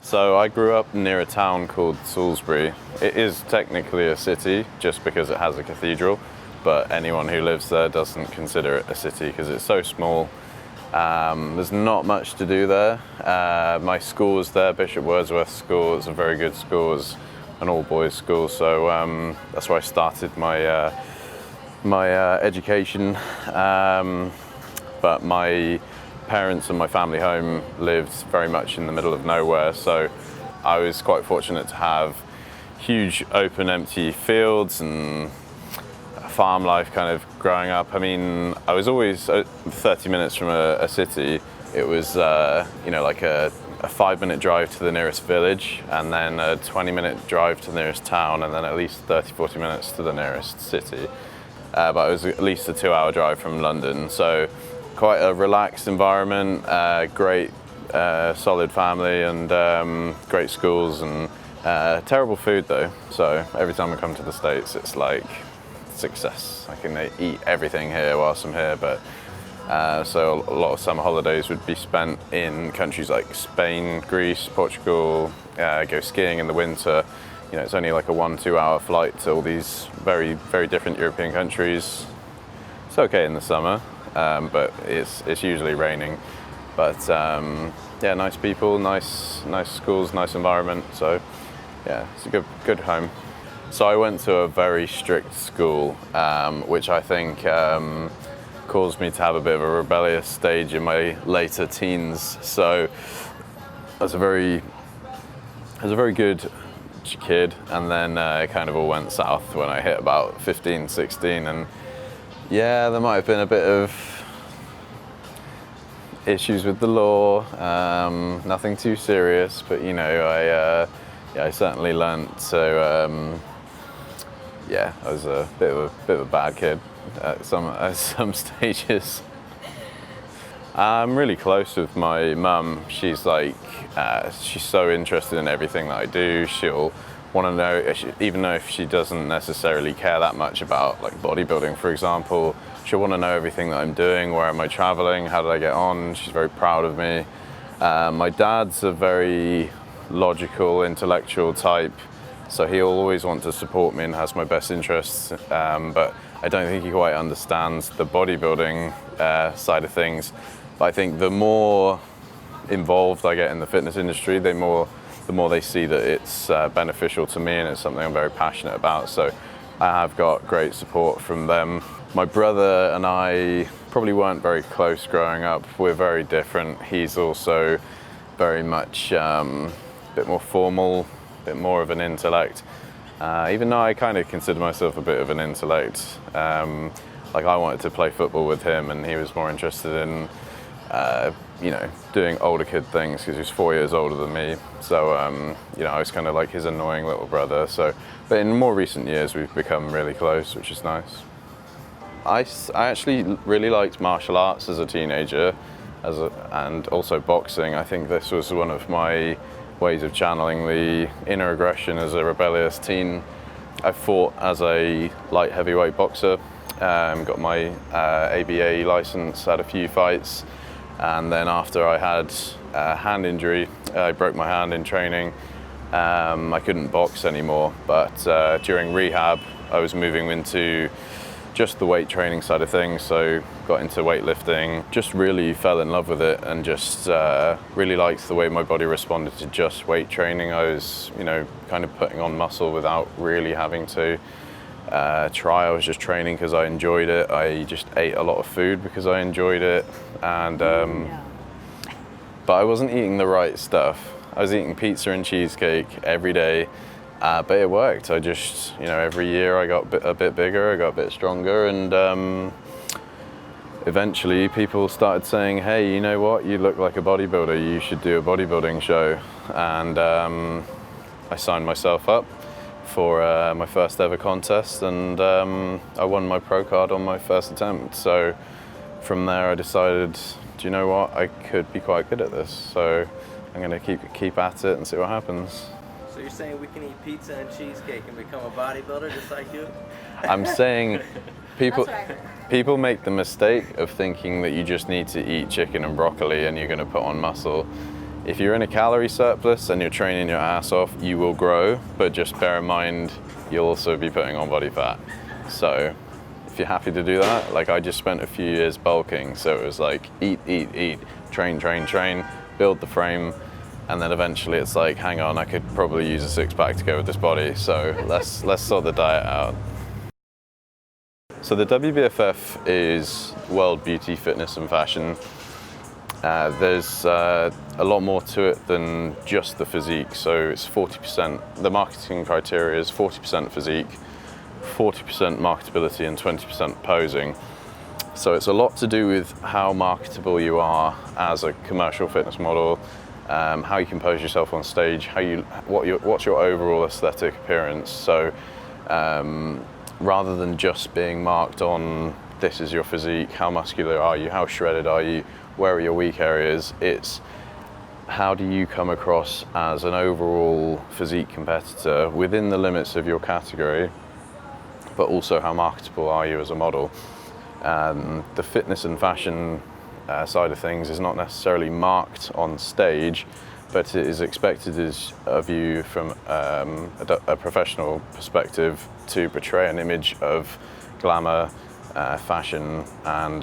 So I grew up near a town called Salisbury. It is technically a city just because it has a cathedral, but anyone who lives there doesn't consider it a city because it's so small. There's not much to do there. My school was there, Bishop Wordsworth School. It's a very good school. It's an all-boys school, so that's where I started my education. But my parents and my family home lived very much in the middle of nowhere, so I was quite fortunate to have huge open empty fields and farm life kind of growing up. I mean, I was always 30 minutes from a city. It was like a 5-minute drive to the nearest village, and then a 20-minute drive to the nearest town, and then at least 30-40 minutes to the nearest city. But it was at least a 2-hour drive from London, so quite a relaxed environment, great solid family, and great schools, and terrible food though. So every time I come to the States, it's like success. I can eat everything here whilst I'm here, but so a lot of summer holidays would be spent in countries like Spain, Greece, Portugal, go skiing in the winter. You know, it's only like a 1-2 hour flight to all these very, very different European countries. It's okay in the summer, but it's usually raining. But yeah, nice people, nice schools, nice environment. So yeah, it's a good home. So I went to a very strict school, which I think caused me to have a bit of a rebellious stage in my later teens. So I was a very good kid, and then it kind of all went south when I hit about 15, 16, and yeah, there might have been a bit of issues with the law, nothing too serious, but you know, I certainly learnt. So yeah, I was a bit of a bad kid at some stages. I'm really close with my mum. She's she's so interested in everything that I do. She'll want to know, even though if she doesn't necessarily care that much about like bodybuilding, for example, she'll want to know everything that I'm doing. Where am I traveling? How did I get on? She's very proud of me. My dad's a very logical, intellectual type, so he'll always want to support me and has my best interests, but I don't think he quite understands the bodybuilding side of things. But I think the more involved I get in the fitness industry, the more they see that it's beneficial to me and it's something I'm very passionate about. So I have got great support from them. My brother and I probably weren't very close growing up. We're very different. He's also very much a bit more formal, a bit more of an intellect. Even though I kind of consider myself a bit of an intellect. Like I wanted to play football with him, and he was more interested in doing older kid things because he was 4 years older than me. So, I was kind of like his annoying little brother. So, but in more recent years, we've become really close, which is nice. I actually really liked martial arts as a teenager, and also boxing. I think this was one of my ways of channeling the inner aggression as a rebellious teen. I fought as a light heavyweight boxer, got my ABA license, had a few fights. And then after I had a hand injury, I broke my hand in training. I couldn't box anymore, but during rehab, I was moving into just the weight training side of things. So got into weightlifting, just really fell in love with it, and just really liked the way my body responded to just weight training. I was, kind of putting on muscle without really having to try. I was just training because I enjoyed it. I just ate a lot of food because I enjoyed it, and but I wasn't eating the right stuff. I was eating pizza and cheesecake every day, but it worked. I just, every year I got a bit bigger, I got a bit stronger, and eventually people started saying, hey, you know what, you look like a bodybuilder, you should do a bodybuilding show. And I signed myself up for my first ever contest, and I won my pro card on my first attempt. So from there I decided, do you know what, I could be quite good at this, so I'm going to keep at it and see what happens. So you're saying we can eat pizza and cheesecake and become a bodybuilder just like you? I'm saying people make the mistake of thinking that you just need to eat chicken and broccoli and you're going to put on muscle. If you're in a calorie surplus and you're training your ass off, you will grow, but just bear in mind, you'll also be putting on body fat. So if you're happy to do that, like I just spent a few years bulking, so it was like eat, train, build the frame, and then eventually it's like, hang on, I could probably use a six-pack to go with this body, so let's sort the diet out. So the WBFF is World Beauty, Fitness and Fashion. There's a lot more to it than just the physique. So it's 40%, the marketing criteria is 40% physique, 40% marketability and 20% posing. So it's a lot to do with how marketable you are as a commercial fitness model, how you can pose yourself on stage, what's your overall aesthetic appearance. So rather than just being marked on this is your physique, how muscular are you, how shredded are you, where are your weak areas, it's how do you come across as an overall physique competitor within the limits of your category, but also how marketable are you as a model. The fitness and fashion side of things is not necessarily marked on stage, but it is expected of you from a professional perspective to portray an image of glamour, fashion and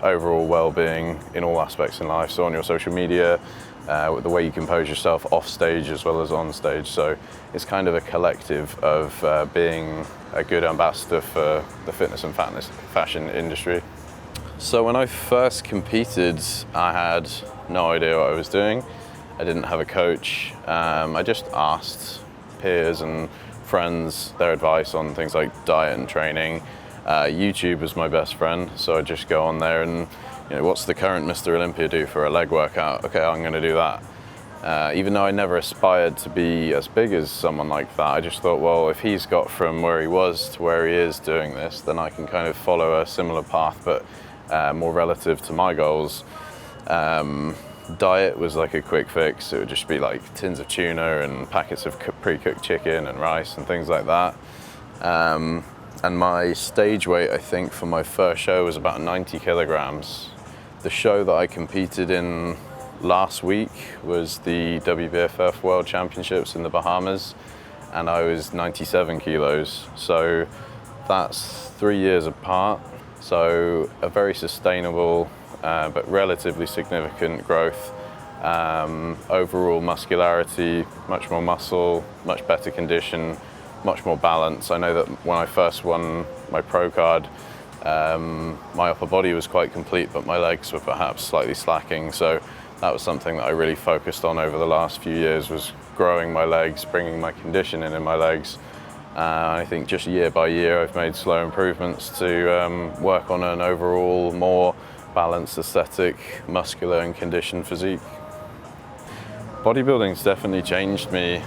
overall well-being in all aspects in life. So on your social media, the way you compose yourself off stage as well as on stage. So it's kind of a collective of being a good ambassador for the fitness and fashion industry. So when I first competed, I had no idea what I was doing. I didn't have a coach. I just asked peers and friends their advice on things like diet and training. YouTube was my best friend, so I'd just go on there and, what's the current Mr. Olympia do for a leg workout? Okay, I'm going to do that. Even though I never aspired to be as big as someone like that, I just thought, well, if he's got from where he was to where he is doing this, then I can kind of follow a similar path, but more relative to my goals. Diet was like a quick fix. It would just be like tins of tuna and packets of pre-cooked chicken and rice and things like that. And my stage weight, I think, for my first show was about 90 kilograms. The show that I competed in last week was the WBFF World Championships in the Bahamas, and I was 97 kilos. So that's 3 years apart. So a very sustainable, but relatively significant growth. Overall muscularity, much more muscle, much better condition, much more balance. I know that when I first won my pro card, my upper body was quite complete, but my legs were perhaps slightly slacking. So that was something that I really focused on over the last few years, was growing my legs, bringing my condition in my legs. I think just year by year I've made slow improvements to work on an overall more balanced aesthetic, muscular and conditioned physique. Bodybuilding's definitely changed me.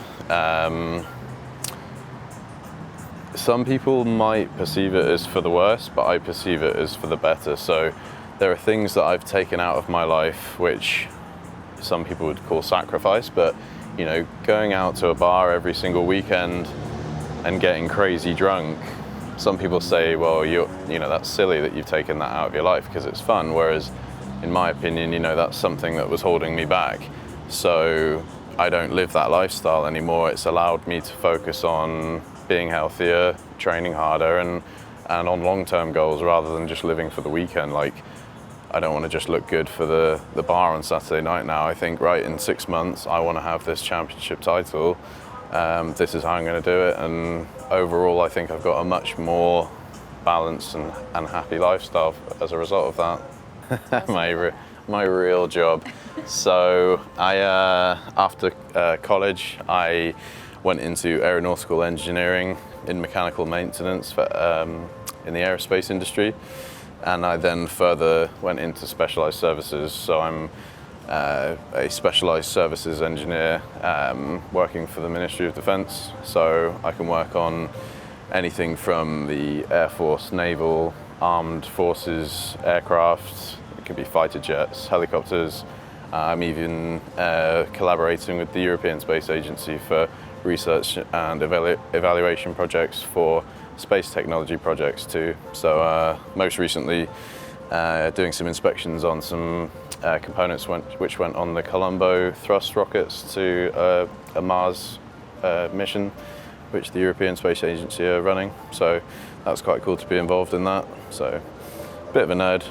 Some people might perceive it as for the worse, but I perceive it as for the better. So there are things that I've taken out of my life which some people would call sacrifice, but going out to a bar every single weekend and getting crazy drunk, some people say, well, that's silly that you've taken that out of your life because it's fun, whereas in my opinion, that's something that was holding me back. So I don't live that lifestyle anymore. It's allowed me to focus on being healthier, training harder, and on long-term goals rather than just living for the weekend. Like, I don't want to just look good for the bar on Saturday night now. I think, right, in 6 months, I want to have this championship title. This is how I'm going to do it. And overall, I think I've got a much more balanced and happy lifestyle as a result of that. my real job. So after college, I went into aeronautical engineering in mechanical maintenance in the aerospace industry, and I then further went into specialized services. So I'm a specialized services engineer working for the Ministry of Defence. So I can work on anything from the Air Force, Naval, Armed Forces, aircraft. It could be fighter jets, helicopters. I'm even collaborating with the European Space Agency for research and evaluation projects for space technology projects too. So most recently doing some inspections on some components which went on the Colombo thrust rockets to a Mars mission, which the European Space Agency are running. So that's quite cool to be involved in that. So, bit of a nerd.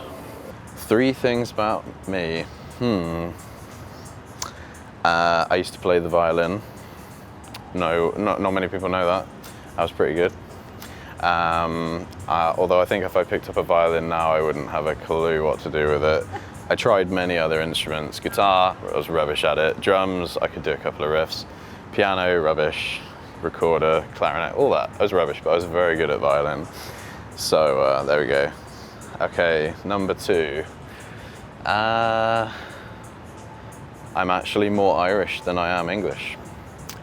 3 things about me. I used to play the violin. No, not many people know that. I was pretty good. Although I think if I picked up a violin now, I wouldn't have a clue what to do with it. I tried many other instruments. Guitar, I was rubbish at it. Drums, I could do a couple of riffs. Piano, rubbish. Recorder, clarinet, all that. I was rubbish, but I was very good at violin. So there we go. Okay, number 2. I'm actually more Irish than I am English.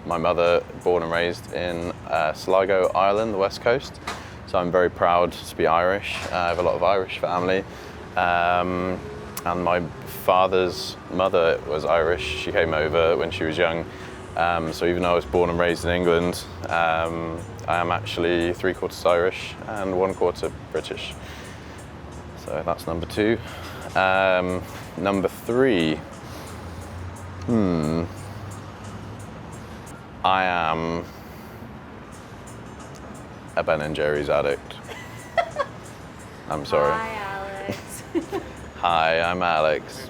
My mother, born and raised in Sligo, Ireland, the west coast. So I'm very proud to be Irish. I have a lot of Irish family. And my father's mother was Irish. She came over when she was young. So even though I was born and raised in England, I am actually 3/4 Irish and 1/4 British. So that's number 2. Number 3. I am a Ben & Jerry's addict. I'm sorry. Hi, Alex. Hi, I'm Alex.